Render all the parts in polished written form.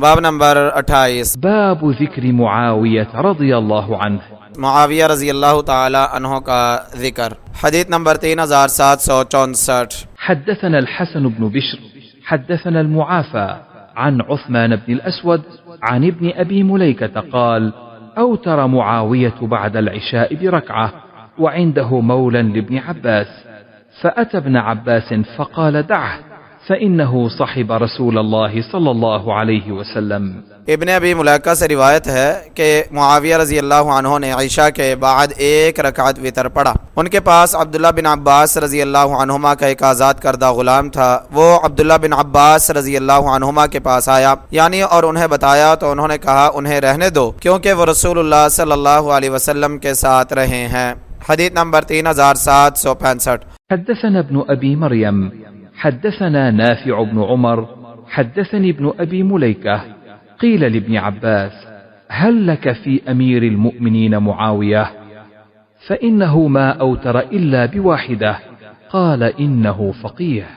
باب نمبر 28، باب ذكر معاوية رضي الله عنه. معاویہ رضی اللہ تعالی عنہ کا ذکر۔ حدیث نمبر 3764۔ حدثنا الحسن بن بشر حدثنا المعافى عن عثمان بن الأسود عن ابن أبي مليكة قال: أوتر معاوية بعد العشاء بركعة وعنده مولى لابن عباس، فأتى ابن عباس فقال: دعه فإنه صحب رسول الله صلى الله عليه وسلم. ابن ابی ملیکہ سے روایت ہے کہ معاویہ رضی اللہ عنہ نے عشاء کے بعد ایک رکعت وتر پڑھا۔ ان کے پاس عبداللہ بن عباس رضی اللہ عنہما کا ایک آزاد کردہ غلام تھا۔ وہ عبداللہ بن عباس رضی اللہ عنہما کے پاس آیا اور انہیں بتایا تو انہوں نے کہا انہیں رہنے دو کیونکہ وہ رسول اللہ صلی اللہ علیہ وسلم کے ساتھ رہے ہیں۔ حدیث نمبر 3765۔ حدثنا ابن أبي مريم حدثنا نافع بن عمر حدثني ابن أبي مليكة قيل لابن عباس: هل لك في أمير المؤمنين معاوية؟ فإنه ما أوتر إلا بواحدة. قال: إنه فقيه.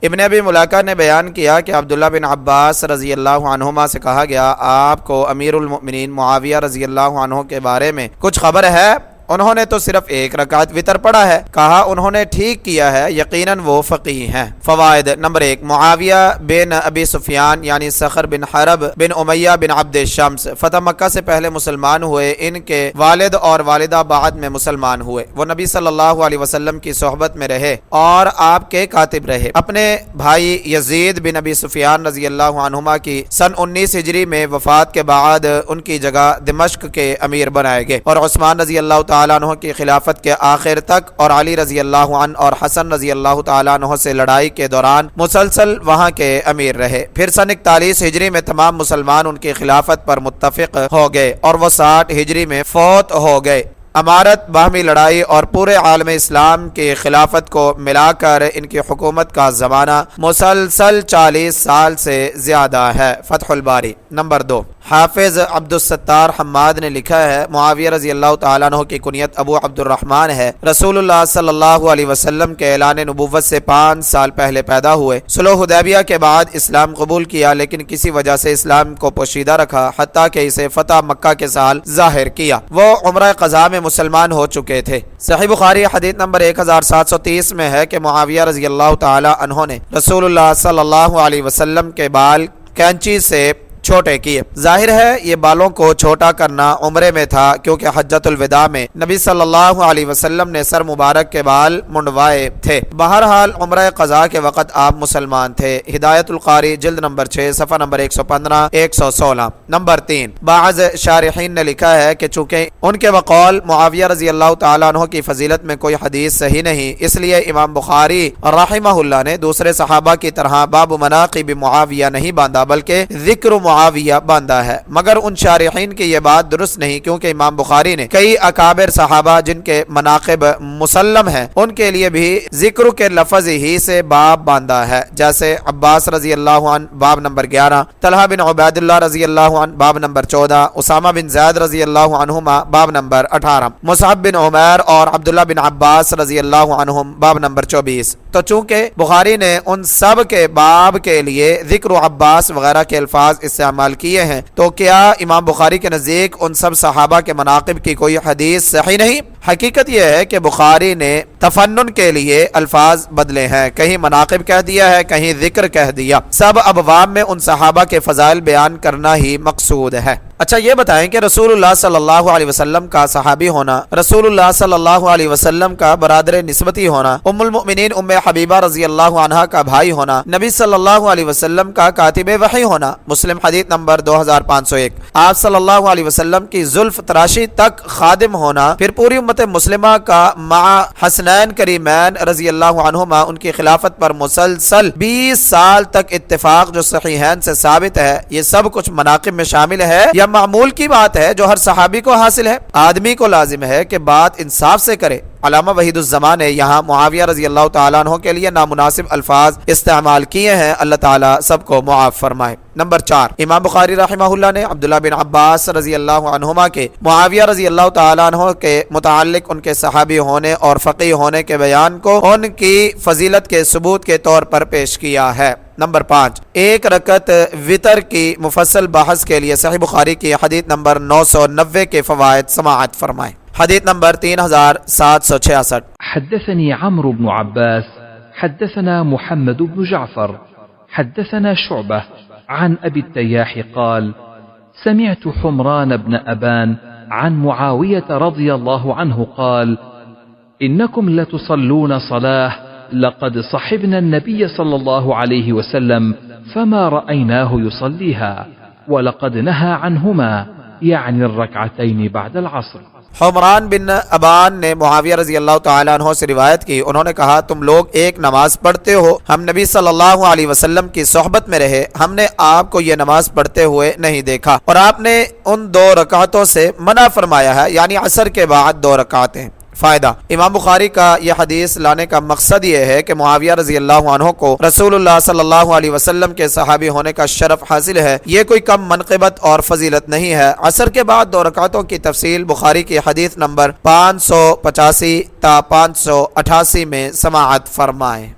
ابن ابی ملیکہ نے بیان کیا کہ عبداللہ بن عباس رضی اللہ عنہما سے کہا گیا آپ کو امیر المؤمنین معاویہ رضی اللہ عنہ کے بارے میں کچھ خبر ہے؟ انہوں نے تو صرف ایک رکعت وتر پڑھا ہے۔ کہا انہوں نے ٹھیک کیا ہے، یقیناً وہ فقیہ ہیں۔ فوائد نمبر 1، معاویہ بن ابی سفیان یعنی صخر بن حرب بن امیہ بن عبد الشمس فتح مکہ سے پہلے مسلمان ہوئے۔ ان کے والد اور والدہ بعد میں مسلمان ہوئے۔ وہ نبی صلی اللہ علیہ وسلم کی صحبت میں رہے اور آپ کے کاتب رہے۔ اپنے بھائی یزید بن ابی سفیان رضی اللہ عنہما کی سن 19 ہجری میں وفات کے بعد ان کی جگہ دمشق کے امیر بنائے گئے، اور عثمان رضی اللہ تعالیٰ عنہ کی خلافت کے آخر تک اور علی رضی اللہ عنہ اور حسن رضی اللہ تعالیٰ عنہ سے لڑائی کے دوران مسلسل وہاں کے امیر رہے۔ پھر سن 41 ہجری میں تمام مسلمان ان کی خلافت پر متفق ہو گئے اور وہ 60 ہجری میں فوت ہو گئے۔ امارت، باہمی لڑائی اور پورے عالم اسلام کی خلافت کو ملا کر ان کی حکومت کا زمانہ مسلسل 40 سال سے زیادہ ہے۔ فتح الباری نمبر 2۔ حافظ عبد الستار حماد نے لکھا ہے معاویہ رضی اللہ تعالیٰ عنہ کی کنیت ابو عبد الرحمن ہے۔ رسول اللہ صلی اللہ علیہ وسلم کے اعلان نبوت سے 5 سال پہلے پیدا ہوئے۔ صلح حدیبیہ کے بعد اسلام قبول کیا لیکن کسی وجہ سے اسلام کو پوشیدہ رکھا حتیٰ کہ اسے فتح مکہ کے سال ظاہر کیا۔ وہ عمرہ قضاء میں مسلمان ہو چکے تھے۔ صحیح بخاری حدیث نمبر 1730 میں ہے کہ معاویہ رضی اللہ تعالیٰ عنہ نے رسول اللہ صلی اللہ علیہ وسلم کے بال کینچی سے چھوٹے کیے۔ ظاہر ہے یہ بالوں کو چھوٹا کرنا عمرے میں تھا کیونکہ حجۃ الوداع میں نبی صلی اللہ علیہ وسلم نے سر مبارک کے بال منڈوائے تھے۔ بہرحال عمرہ قضاء کے وقت آپ مسلمان تھے۔ ہدایت القاری جلد نمبر 6 صفحہ نمبر 115 116۔ نمبر 3، بعض شارحین نے لکھا ہے کہ چونکہ ان کے بقول معاویہ رضی اللہ تعالیٰ عنہ کی فضیلت میں کوئی حدیث صحیح نہیں، اس لیے امام بخاری رحمہ اللہ نے دوسرے صحابہ کی طرح باب مناقب معاویہ نہیں باندھا بلکہ ذکر معاویہ باندھا ہے۔ مگر ان شارحین کی یہ بات درست نہیں کیونکہ امام بخاری نے کئی اکابر صحابہ جن کے مناقب مسلم ہیں ان کے لیے بھی ذکر کے لفظ ہی سے باب باندھا ہے، جیسے عباس رضی اللہ عنہ باب نمبر 11، طلحہ بن عبید اللہ رضی اللہ عنہ باب نمبر 14، اسامہ بن زید رضی اللہ عنہما باب نمبر 18، مصعب بن عمیر اور عبداللہ بن عباس رضی اللہ عنہم باب نمبر 24۔ تو چونکہ بخاری نے ان سب کے باب کے لیے ذکر عباس وغیرہ کے الفاظ استعمال کیے ہیں تو کیا امام بخاری کے نزدیک ان سب صحابہ کے مناقب کی کوئی حدیث صحیح نہیں؟ حقیقت یہ ہے کہ بخاری نے تفنن کے لیے الفاظ بدلے ہیں، کہیں مناقب کہہ دیا ہے کہیں ذکر کہہ دیا۔ سب ابواب میں ان صحابہ کے فضائل بیان کرنا ہی مقصود ہے۔ اچھا یہ بتائیں کہ رسول اللہ صلی اللہ علیہ وسلم کا صحابی ہونا، رسول اللہ صلی اللہ علیہ وسلم کا برادر نسبتی ہونا، ام المؤمنین ام حبیبہ رضی اللہ عنہا کا بھائی ہونا، نبی صلی اللہ علیہ وسلم کا کاتب وحی ہونا، مسلم حدیث نمبر 2501، آپ صلی اللہ علیہ وسلم کی زلف تراشی تک خادم ہونا، پھر پوری امت مسلمہ کا مع حسنین کریمین رضی اللہ عنہما ان کی خلافت پر مسلسل 20 سال تک اتفاق جو صحیحین سے ثابت ہے، یہ سب کچھ مناقب میں شامل ہے یا معمول کی بات ہے جو ہر صحابی کو حاصل ہے؟ آدمی کو لازم ہے کہ بات انصاف سے کرے۔ علامہ وحید الزمان نے یہاں معاویہ رضی اللہ تعالیٰ عنہ کے لیے نامناسب الفاظ استعمال کیے ہیں، اللہ تعالیٰ سب کو معاف فرمائے۔ نمبر 4، امام بخاری رحمہ اللہ نے عبداللہ بن عباس رضی اللہ عنہما کے معاویہ رضی اللہ تعالیٰ عنہ کے متعلق ان کے صحابی ہونے اور فقیہ ہونے کے بیان کو ان کی فضیلت کے ثبوت کے طور پر پیش کیا ہے۔ نمبر 5، ایک رکعت وطر کی مفصل بحث کے لیے صحیح بخاری کی حدیث نمبر 990 کے فوائد سماعت فرمائیں۔ حدیث نمبر 3766۔ حدثني عمرو بن عباس حدثنا محمد بن جعفر حدثنا شعبة عن أبي التياح قال سمعت حمران بن أبان عن معاوية رضي الله عنه قال إنكم لتصلون صلاة لقد صحبنا النبي صلى الله عليه وسلم فما رأيناه يصليها ولقد نهى عنهما يعني الركعتين بعد العصر۔ حمران بن ابان نے معاویہ رضی اللہ تعالیٰ عنہ سے روایت کی، انہوں نے کہا تم لوگ ایک نماز پڑھتے ہو، ہم نبی صلی اللہ علیہ وسلم کی صحبت میں رہے، ہم نے آپ کو یہ نماز پڑھتے ہوئے نہیں دیکھا، اور آپ نے ان 2 رکعتوں سے منع فرمایا ہے، یعنی عصر کے بعد 2 رکعتیں۔ فائدہ، امام بخاری کا یہ حدیث لانے کا مقصد یہ ہے کہ معاویہ رضی اللہ عنہ کو رسول اللہ صلی اللہ علیہ وسلم کے صحابی ہونے کا شرف حاصل ہے، یہ کوئی کم منقبت اور فضیلت نہیں ہے۔ عصر کے بعد 2 رکعتوں کی تفصیل بخاری کی حدیث نمبر 585 تا 588 میں سماعت فرمائیں۔